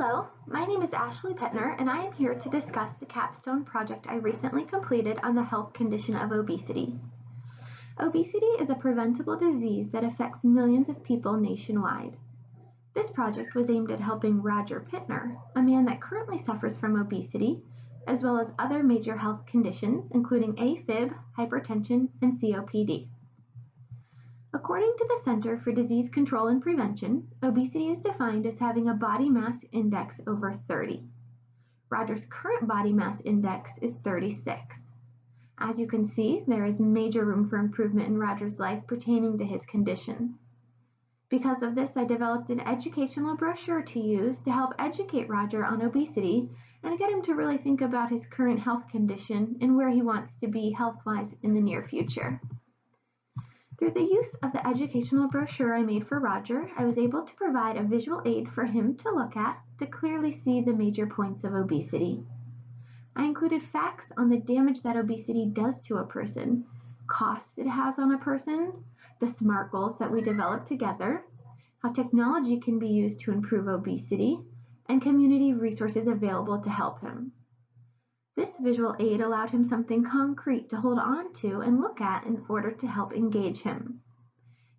Hello, my name is Ashley Pettner, and I am here to discuss the Capstone Project I recently completed on the health condition of obesity. Obesity is a preventable disease that affects millions of people nationwide. This project was aimed at helping Roger Pittner, a man that currently suffers from obesity, as well as other major health conditions, including AFib, hypertension, and COPD. According to the Center for Disease Control and Prevention, obesity is defined as having a body mass index over 30. Roger's current body mass index is 36. As you can see, there is major room for improvement in Roger's life pertaining to his condition. Because of this, I developed an educational brochure to use to help educate Roger on obesity and get him to really think about his current health condition and where he wants to be health-wise in the near future. Through the use of the educational brochure I made for Roger, I was able to provide a visual aid for him to look at to clearly see the major points of obesity. I included facts on the damage that obesity does to a person, costs it has on a person, the SMART goals that we developed together, how technology can be used to improve obesity, and community resources available to help him. This visual aid allowed him something concrete to hold on to and look at in order to help engage him.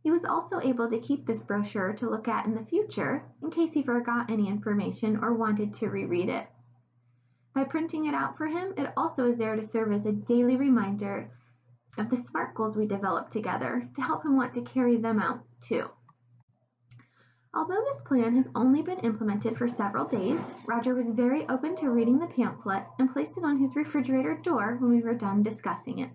He was also able to keep this brochure to look at in the future in case he forgot any information or wanted to reread it. By printing it out for him, it also is there to serve as a daily reminder of the SMART goals we developed together to help him want to carry them out too. Although this plan has only been implemented for several days, Roger was very open to reading the pamphlet and placed it on his refrigerator door when we were done discussing it.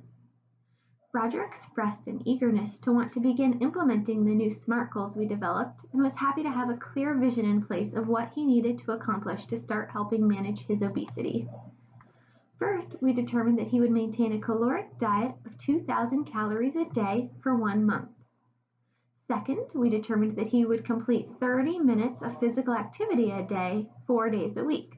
Roger expressed an eagerness to want to begin implementing the new SMART goals we developed and was happy to have a clear vision in place of what he needed to accomplish to start helping manage his obesity. First, we determined that he would maintain a caloric diet of 2,000 calories a day for 1 month. Second, we determined that he would complete 30 minutes of physical activity a day, 4 days a week.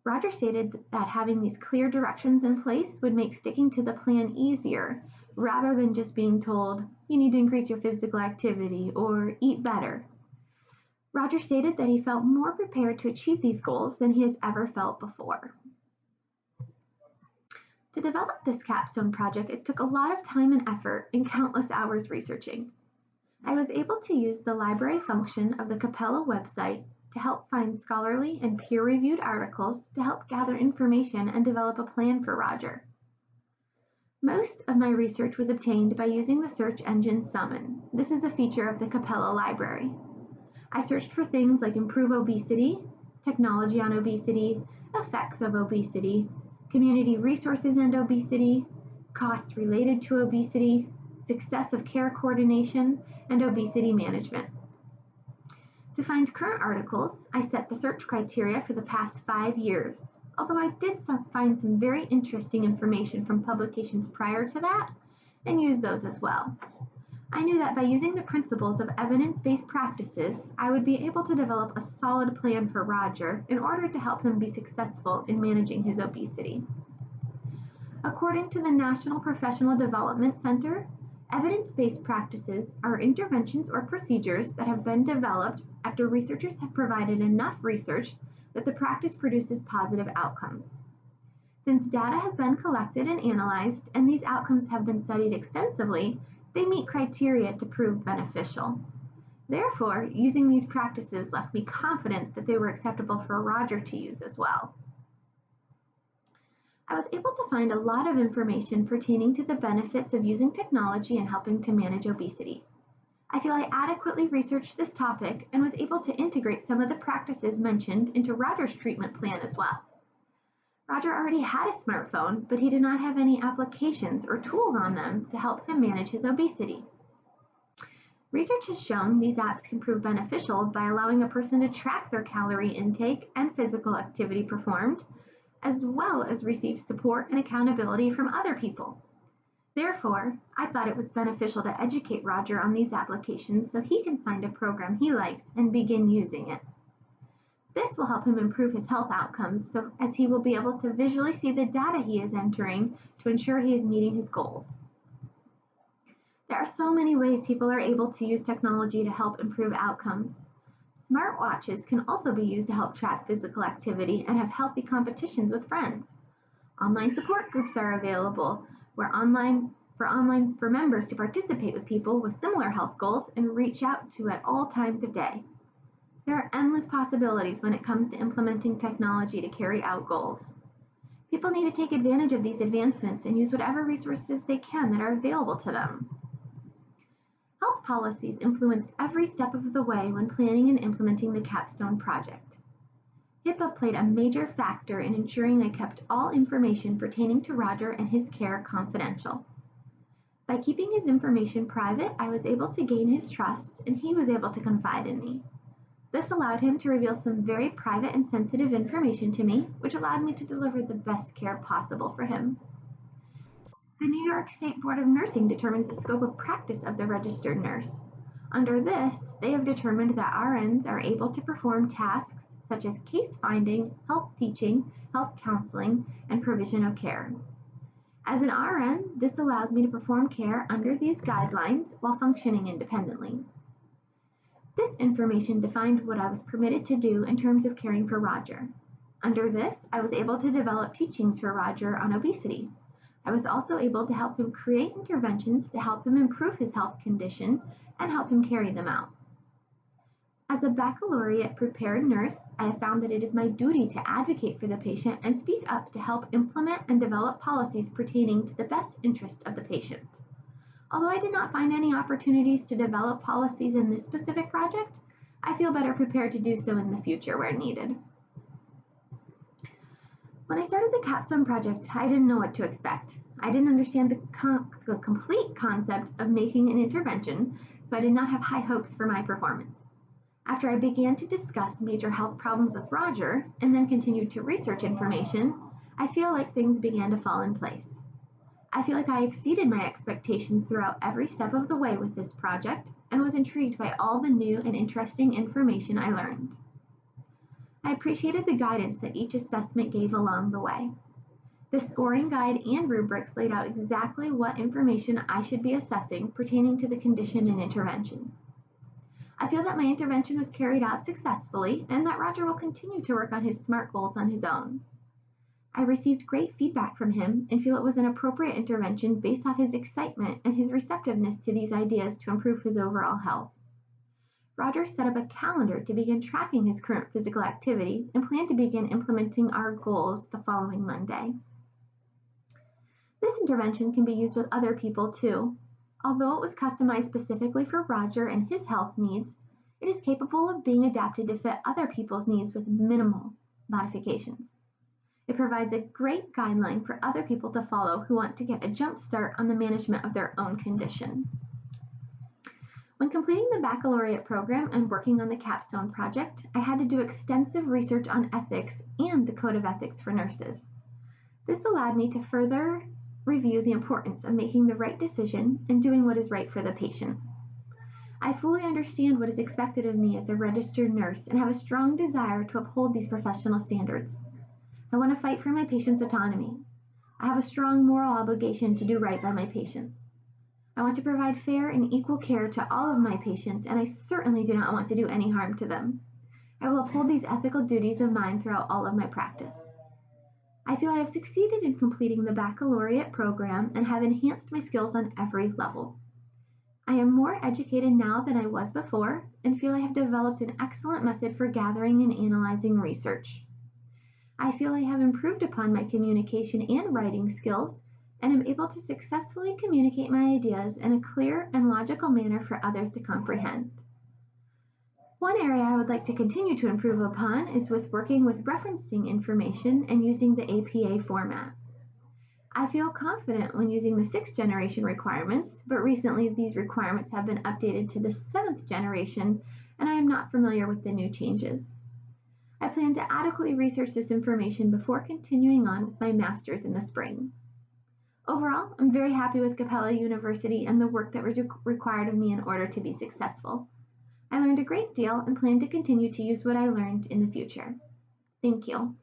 Roger stated that having these clear directions in place would make sticking to the plan easier, rather than just being told, you need to increase your physical activity or eat better. Roger stated that he felt more prepared to achieve these goals than he has ever felt before. To develop this capstone project, it took a lot of time and effort and countless hours researching. I was able to use the library function of the Capella website to help find scholarly and peer-reviewed articles to help gather information and develop a plan for Roger. Most of my research was obtained by using the search engine Summon. This is a feature of the Capella library. I searched for things like improve obesity, technology on obesity, effects of obesity, community resources and obesity, costs related to obesity, success of care coordination, and obesity management. To find current articles, I set the search criteria for the past 5 years, although I did find some very interesting information from publications prior to that, and used those as well. I knew that by using the principles of evidence-based practices, I would be able to develop a solid plan for Roger in order to help him be successful in managing his obesity. According to the National Professional Development Center, evidence-based practices are interventions or procedures that have been developed after researchers have provided enough research that the practice produces positive outcomes. Since data has been collected and analyzed, and these outcomes have been studied extensively, they meet criteria to prove beneficial. Therefore, using these practices left me confident that they were acceptable for Roger to use as well. I was able to find a lot of information pertaining to the benefits of using technology in helping to manage obesity. I feel I adequately researched this topic and was able to integrate some of the practices mentioned into Roger's treatment plan as well. Roger already had a smartphone, but he did not have any applications or tools on them to help him manage his obesity. Research has shown these apps can prove beneficial by allowing a person to track their calorie intake and physical activity performed, as well as receive support and accountability from other people. Therefore, I thought it was beneficial to educate Roger on these applications so he can find a program he likes and begin using it. This will help him improve his health outcomes as he will be able to visually see the data he is entering to ensure he is meeting his goals. There are so many ways people are able to use technology to help improve outcomes. Smartwatches can also be used to help track physical activity and have healthy competitions with friends. Online support groups are available for members to participate with people with similar health goals and reach out to at all times of day. There are endless possibilities when it comes to implementing technology to carry out goals. People need to take advantage of these advancements and use whatever resources they can that are available to them. Health policies influenced every step of the way when planning and implementing the Capstone Project. HIPAA played a major factor in ensuring I kept all information pertaining to Roger and his care confidential. By keeping his information private, I was able to gain his trust, and he was able to confide in me. This allowed him to reveal some very private and sensitive information to me, which allowed me to deliver the best care possible for him. The New York State Board of Nursing determines the scope of practice of the registered nurse. Under this, they have determined that RNs are able to perform tasks such as case finding, health teaching, health counseling, and provision of care. As an RN, this allows me to perform care under these guidelines while functioning independently. This information defined what I was permitted to do in terms of caring for Roger. Under this, I was able to develop teachings for Roger on obesity. I was also able to help him create interventions to help him improve his health condition and help him carry them out. As a baccalaureate prepared nurse, I have found that it is my duty to advocate for the patient and speak up to help implement and develop policies pertaining to the best interest of the patient. Although I did not find any opportunities to develop policies in this specific project, I feel better prepared to do so in the future where needed. When I started the Capstone Project, I didn't know what to expect. I didn't understand the complete concept of making an intervention, so I did not have high hopes for my performance. After I began to discuss major health problems with Roger, and then continued to research information, I feel like things began to fall in place. I feel like I exceeded my expectations throughout every step of the way with this project, and was intrigued by all the new and interesting information I learned. I appreciated the guidance that each assessment gave along the way. The scoring guide and rubrics laid out exactly what information I should be assessing pertaining to the condition and interventions. I feel that my intervention was carried out successfully and that Roger will continue to work on his SMART goals on his own. I received great feedback from him and feel it was an appropriate intervention based off his excitement and his receptiveness to these ideas to improve his overall health. Roger set up a calendar to begin tracking his current physical activity and planned to begin implementing our goals the following Monday. This intervention can be used with other people too. Although it was customized specifically for Roger and his health needs, it is capable of being adapted to fit other people's needs with minimal modifications. It provides a great guideline for other people to follow who want to get a jump start on the management of their own condition. When completing the baccalaureate program and working on the Capstone Project, I had to do extensive research on ethics and the Code of Ethics for nurses. This allowed me to further review the importance of making the right decision and doing what is right for the patient. I fully understand what is expected of me as a registered nurse and have a strong desire to uphold these professional standards. I want to fight for my patients' autonomy. I have a strong moral obligation to do right by my patients. I want to provide fair and equal care to all of my patients, and I certainly do not want to do any harm to them. I will uphold these ethical duties of mine throughout all of my practice. I feel I have succeeded in completing the baccalaureate program and have enhanced my skills on every level. I am more educated now than I was before and feel I have developed an excellent method for gathering and analyzing research. I feel I have improved upon my communication and writing skills and am able to successfully communicate my ideas in a clear and logical manner for others to comprehend. One area I would like to continue to improve upon is with working with referencing information and using the APA format. I feel confident when using the 6th generation requirements, but recently these requirements have been updated to the 7th generation, and I am not familiar with the new changes. I plan to adequately research this information before continuing on with my master's in the spring. Overall, I'm very happy with Capella University and the work that was required of me in order to be successful. I learned a great deal and plan to continue to use what I learned in the future. Thank you.